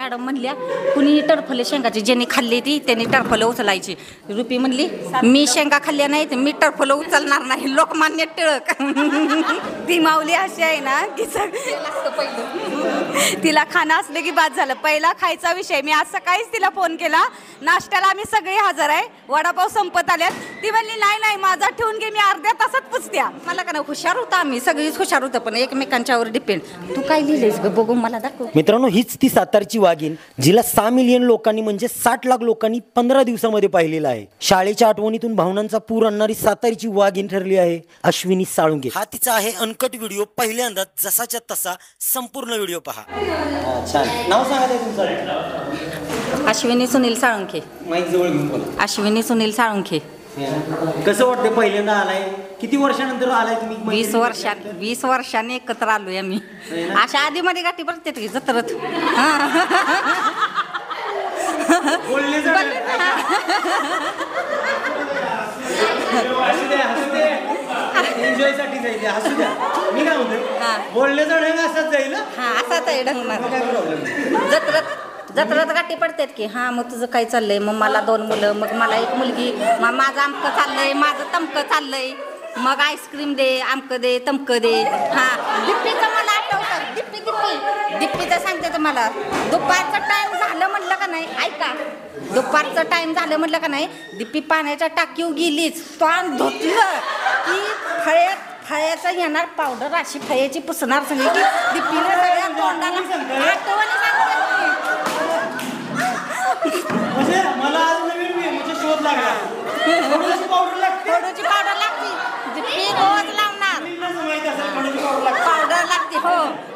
Madam म्हणल्या कुणी टरफले शेंगाची ज्यांनी खाल्ली ती त्यांनी टरफलं उचलायची. रुपी म्हणली मी शेंगा खाल्ल्या नाहीत मी टरफलं उचलणार नाही. लोकमान्य टिळक. ती माऊली अशी आहे ना की तिला खाणं असलं की बाद झालं. पहिला खायचा विषय. मी आज सकाळीच तिला फोन केला. नाश्त्याला आम्ही सगळे हजर आहे. वडापाव संपत आल्यात. ती म्हणली नाही नाही माझा ठेवून घे मी अर्ध्या तासात पुसत्या. मला का नाही हुशार होता आम्ही सगळीच हुशार होतं पण एकमेकांच्यावर डिपेंड. तू काय लिहिलेस ग बघू मला दाखव. मित्रांनो हीच ती सातारची वाघीण जिला 6 मिलियन लोकांनी म्हणजे 60 लाख लोकांनी 15 दिवसामध्ये पाहिलेला आहे. शाळेच्या आठवणीतून भावनांचा पूर आणणारी सातारची वाघीण ठरली आहे अश्विनी साळुंखे. हा तिचा आहे अनकट व्हिडिओ. पहिल्यांदा जसाच्या तसा संपूर्ण व्हिडिओ पहा. छान. नाव सांगा तुमचं. अश्विनी सुनील साळुंखे. माईक जवळ घेऊन बोला. अश्विनी सुनील साळुंखे. कसं वाटतं पहिल्यांदा आलाय? किती वर्षानंतर आलाय तुम्ही? 20 वर्षांनी एकत्र आलोय आम्ही. अशा आधी मध्ये गाठी पडते की जत्रत. एन्जॉय साठी जायचे हसू द्या. मी काय म्हणतो बोलण्याचा ढंग असाच जाईल. हा असाच आहे ढंग. जत्रत गाठी पडतात की हा मग तुझं काय चाललंय. मग मला 2 मुलं मग मला 1 मुलगी. मग माझं आमकं चाललंय माझं तमकं चाललंय. मग आईस्क्रीम दे आमकं दे तमकं दे. हा दिप्पीचं मला आठवतं. दिप्पीचं सांगते तुम्हाला. दुपारचं टाइम झालं म्हटलं का नाही ऐका. दुपारचं टाइम झालं म्हटलं का नाही दिप्पी पाण्याच्या टाकीव गेलीच. तोंड धुतलं की फळ्याचं येणार पावडर अशी फळ्याची पुसणार सगळी की दिप्पीने सगळ्या तोंडाला आठवणी सांगते. म्हणजे मला आज नवीन म्हणजे शोध लागला. खडूची पावडर लागते. दिप्पी रोज लावणार. पावडर लागते हो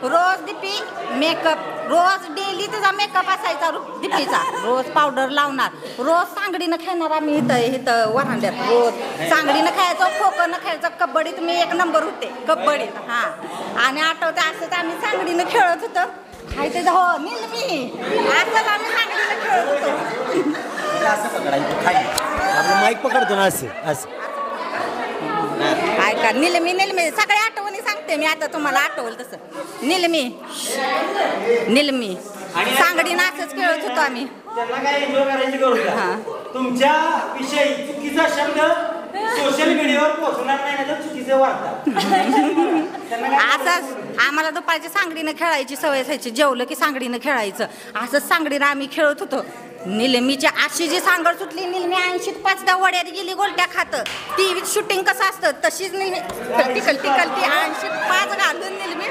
रोज. दिप्पी मेकअप रोज डेली तिचा मेकअप असायचा दिप्पीचा. रोज पावडर लावणार. रोज सांगडीनं खेळणार आम्ही इथं वरांड्यात. रोज सांगडीनं खेळायचो खोखोनं खेळायचं. कबड्डीत मी 1 नंबर होते कबड्डीत. हा आणि आठवते असंच आम्ही सांगडीनं खेळत होतो. खायचं हो निलमी असंच आम्ही सांगडीनं खेळत होतो. असं पकडायचं खाली आपलं माईक पकडतो ना असं असं. ऐका निलमी सगळ्या आठवणी सांगते मी आता तुम्हाला आठवलं तसं. निलमी सांगडीनं असंच खेळत होतो आम्ही. त्यांना काय एन्जॉय करायची गरज नाही. तुमच्या विषयी चुकीचा शब्द सोशल मीडियावर पोहोचणार नाही तर चुकीचे वाटतात. असंच आम्हाला दुपारची सांगडीनं खेळायची सवय असायची. जेवलं की सांगडीनं खेळायचं. असंच सांगडीनं आम्ही खेळत होतो. निलमीची अशी जी सांगड सुटली. निलमी 80 5 वड्यात गेली गोलट्या खात. टीव्हीत शूटिंग कसं असतं तशीच निलमी कलटी 80 5 घालून निलमी.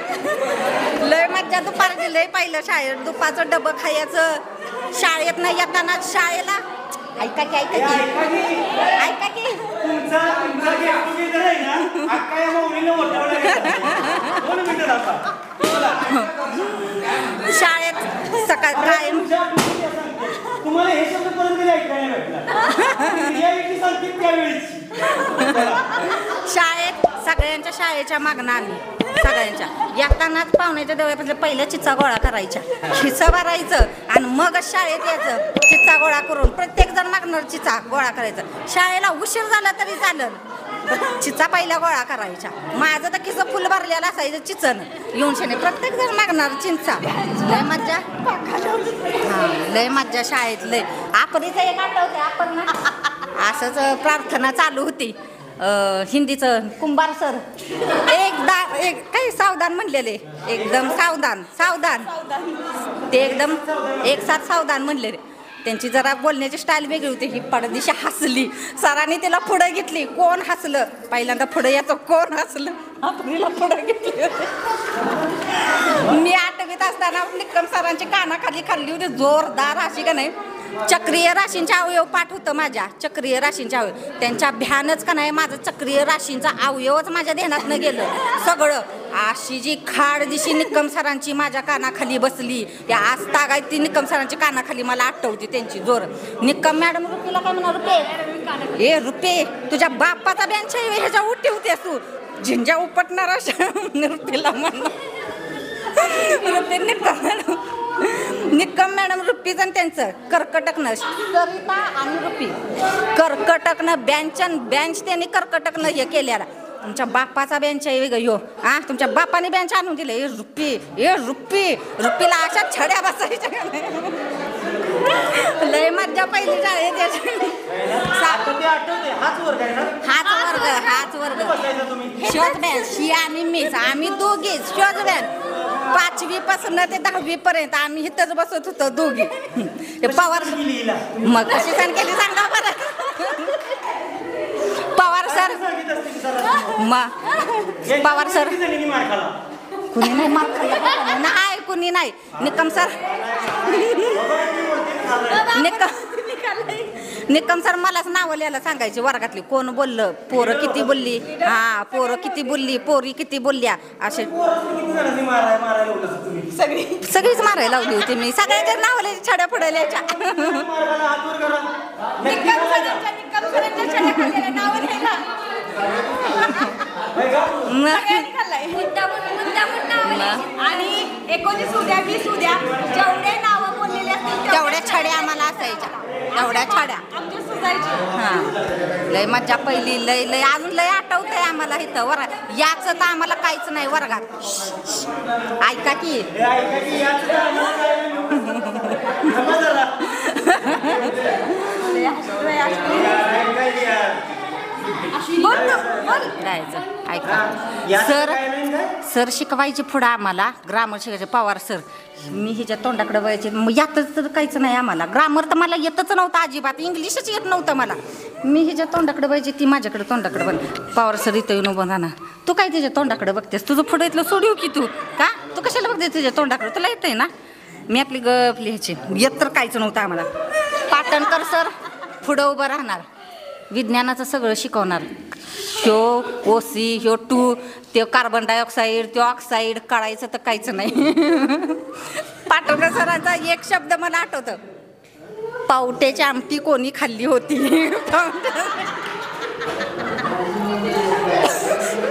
लय मज्जा दुपारची लय पाहिलं शाळेत. दुपारचं डबं खायचं. शाळेत नाही येताना शाळेला ऐका की शाळेत सकाळ कायम तुम्हाला हे शब्द परत कधी ऐकायला शाळेत सगळ्यांच्या शाळेच्या मागणं आम्ही सगळ्यांच्या येतानाच पाहुण्याच्या देवळापासून पहिलं चिच्चा गोळा करायच्या. खिस्सा भरायचं आणि मगच शाळेत यायचं. चिच्चा गोळा करून प्रत्येक जण मागणार चिच्चा गोळा करायचं. शाळेला उशीर झाला तरी चालेल चिच्चा पहिला गोळा करायच्या. माझं तर किस्सा फुल भरलेलं असायचं चिचन येऊन शने प्रत्येक जण मागणार चिंचा. लय मज्जा. हा लय मज्जा शाळेत लय. आपणीचं एक आठवते आपण असंच प्रार्थना चालू होती हिंदीचं. कुंभार सर एक काही सावधान म्हणलेले. एकदम सावधान ते एकदम एक साथ सावधान म्हणलेले. त्यांची जरा बोलण्याची स्टाईल वेगळी होती. ही पडदिशी हसली. सरांनी तिला पुढे घेतली. कोण हसलं पहिल्यांदा पुढे याचं कोण हसलं आपणीला पुढे घेतली. मी 8वीत असताना निक्कम सरांची कानाखाली खाल्ली होती जोरदार अशी का नाही. चक्रीय राशींचा अवयव पाठ होतं माझ्या. चक्रीय राशींचा अवयव त्यांच्या भ्यानच का नाही माझं चक्रीय राशींचा अवयवच माझ्या ध्यानात न गेलं सगळं. अशी जी खाड दिशी निक्कम सरांची माझ्या कानाखाली बसली. या आज तागायत ती निक्कम सरांची कानाखाली मला आठवती त्यांची जोर. निक्कम मॅडम रुपीला काय म्हणा रुपे ए रुपे तुझ्या बापाचा बेंच आहे ह्याच्या उठी होतेस तू झिंजा उपटणार अशा रुपीला म्हणा. रुपे निक्कम मॅडम रुपीच आणि त्यांचं कर्कटकनं सरिता आणि रुपी कर्कटकनं बेंच त्यांनी कर्कटकनं हे केलेला. तुमच्या बापाचा बेंच आहे वेगळं यो. हा तुमच्या बापाने बेंच आणून दिले. रुपीला अशा छड्या बसायच्या लय मज्जा पहिली शाळेत हाच वर्ग शोध बॅन शी आणि मीच आम्ही दोघीच शोध बॅन 5वी पासून ते 10वी पर्यंत आम्ही इथंच बसत होतो दोघी. पवार मग कशी सण केली सांगा बरं. पवार सर मग पवार सर कुणी नाही मार खाल्ला नाही कुणी नाही. निकम सर निकम सर मलाच नावं लिहायला सांगायचे वर्गातली कोण बोललं पोरं किती बोलली हा पोरं किती बोलली पोरी किती बोलल्या असे सगळीच मारायला लावली होती मी. सगळ्यांच्या नावं लिहायची छड्या पुढे लिहायच्या. आणि 19 उद्या 20 उद्या जेवढे नावं बोललेले असतील तेवढ्या छड्या आम्हाला असायच्या तेवढ्या छड्या. आमच्या सुजायचे. हा लय मज्जा पहिली लय लय अजून लय आठवतंय आम्हाला इथं वर्गात याचं तर आम्हाला काहीच नाही वर्गात. ऐका की जायचं ऐका सर शिकवायचे पुढं आम्हाला ग्रामर शिकायचे पवार सर. मी हिच्या तोंडाकडे बघायचे मग यातच तर काहीच नाही आम्हाला. ग्रामर तर मला येतच नव्हतं अजिबात इंग्लिशच येत नव्हतं मला. मी हिच्या तोंडाकडे बघायची ती माझ्याकडे तोंडाकडे बघ. पवार सर इथं येऊन उभं राहणार तू काय तिच्या तोंडाकडे बघतेस तुझं पुढं इथलं सोडू की तू का तू कशाला बघते तुझ्या तोंडाकडे तुला येतंय ना. मी आपली गप लिहायची येत तर काहीच नव्हतं आम्हाला. पाटणकर सर पुढं उभं राहणार विज्ञानाचं सगळं शिकवणार. ह्यो ओसी ह्यो टू ते कार्बन डायऑक्साईड ते ऑक्साईड काढायचं तर काहीच नाही. पाटणकर सरांचा एक शब्द मला आठवतं पावट्याची आमटी कोणी खाल्ली होती.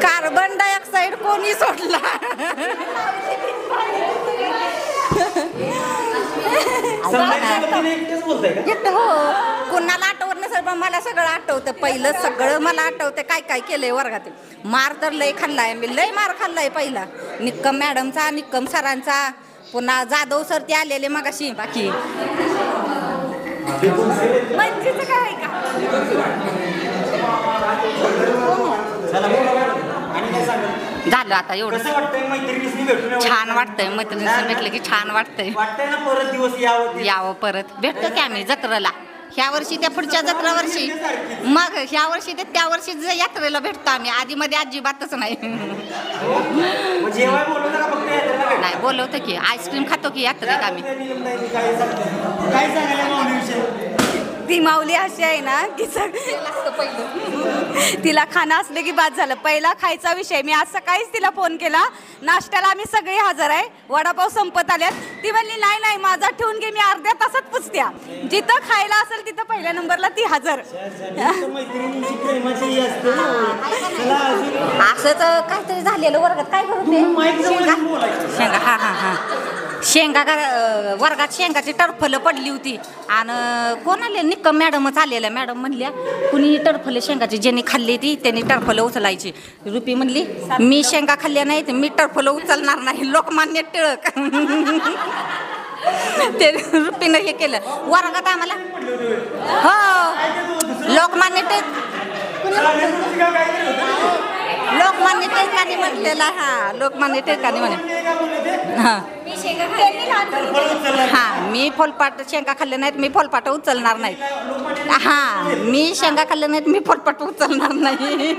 कार्बन डायऑक्साईड कोणी सोडला. हो कुणाला आठवत नसेल पण मला सगळं आठवतं. पहिलं सगळं मला आठवतं काय काय केलंय वर्गात. मार तर लय खाल्लाय मी लय मार खाल्लाय पहिला. निक्कम मॅडमचा निक्कम सरांचा पुन्हा जाधव सर ते आलेले मगाशी. बाकी काय का झालं आता एवढं छान वाटतंय. मैत्रिणींनी भेटलं की छान वाटतंय. परत दिवस यावं परत भेटतो की आम्ही जत्रेला. ह्या वर्षी त्या पुढच्या जत्रा वर्षी मग ह्या वर्षी ते त्या वर्षी यात्रेला भेटतो आम्ही. आधी मध्ये अजिबातच नाही. नाही बोलवतो की आईस्क्रीम खातो की यात्रेत आम्ही. ती माऊली अशी आहे ना की तिला खाणं असलं की बाद झालं. पहिला खायचा विषय मी आज सकाळीच तिला फोन केला. नाश्त्याला आम्ही सगळे हजर आहे वडापाव संपत आल्यात. ती म्हणली नाही नाही माझा ठेवून घे मी अर्ध्या तासात पुसत्या. जिथं खायला असेल तिथं पहिल्या नंबरला ती हजर. असंच काहीतरी झालेलं वर्गात काय करते शेंगा हा हा हा शेंगा वर्गात शेंगाची टरफलं पडली होती आणि कोण आले निक्कम मॅडमच आलेल्या. मॅडम म्हणल्या कुणी टरफलं शेंगाची ज्यांनी खाल्ली ती त्यांनी टरफलं उचलायची. रुपी म्हणली मी शेंगा खाल्ल्या नाहीत मी टरफलं उचलणार नाही. लोकमान्य टिळक ते रुपीनं हे केलं वर्गात आम्हाला. हो लोकमान्य टिळकांनी म्हटलेला. हा लोकमान्य टिळकांनी म्हणे हा हा मी फोलपाट शेंगा खाल्ले नाहीत मी फोलपाट उचलणार नाहीत. हा मी शेंगा खाल्ले नाहीत मी फोलपाट उचलणार नाही.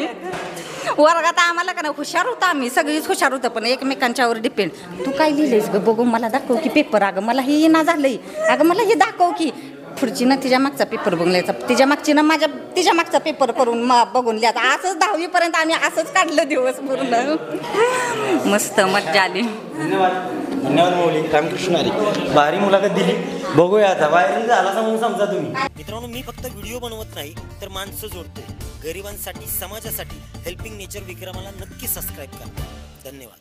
वर्गात आम्हाला का ना हुशार होतं आम्ही सगळीच हुशार होतं पण एकमेकांच्यावर डिपेंड. तू काय लिहिलंयस ग बघू मला दाखव की पेपर. अगं मला हे ना झालंय अगं मला हे दाखव की. पुढचीनं तिच्या मागचा पेपर बघून लिहायचा तिच्या मागचीनं तिच्या मागचा पेपर करून बघून लिहायचा. असंच 10वी पर्यंत आम्ही असंच काढलं दिवस पूर्ण. मस्त मज्जा आली. धन्यवाद मौली रामकृष्ण हरी. भारी मुलाखत दिली. बघूया आता व्हायरल झाला म्हणून समजा तुम्ही. मित्रांनो मी फक्त व्हिडिओ बनवत नाही तर माणसं जोडतोय गरिबांसाठी समाजासाठी. हेल्पिंग नेचर विक्रमाला नक्की सबस्क्राईब करा. धन्यवाद.